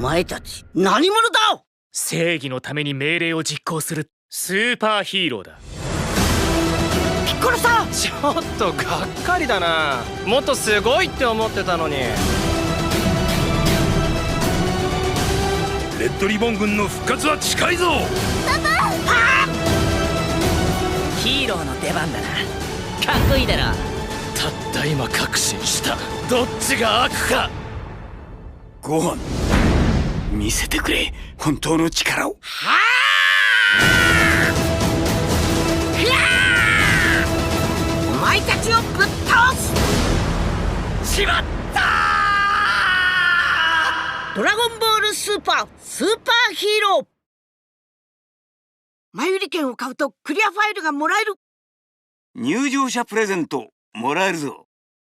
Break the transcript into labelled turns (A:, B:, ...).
A: 前たち何者だ。
B: 正義のために命令を実行するスーパーヒーローだ。
A: ピッコロさん、
C: ちょっとがっかりだな。もっとすごいって思ってたのに。
D: レッドリボン軍の復活は近いぞ。
E: ヒーローの出番だな。かっこいいだろ。
B: たった今確信した。どっちが悪か。
F: ご飯見せてくれ、本当の力を。
A: お前たちをぶっ倒す。
B: しまった。
A: ドラゴンボールスーパーヒーロー。前売り券を買うとクリアファイルがもらえる。
F: 入場者プレゼントもらえるぞ。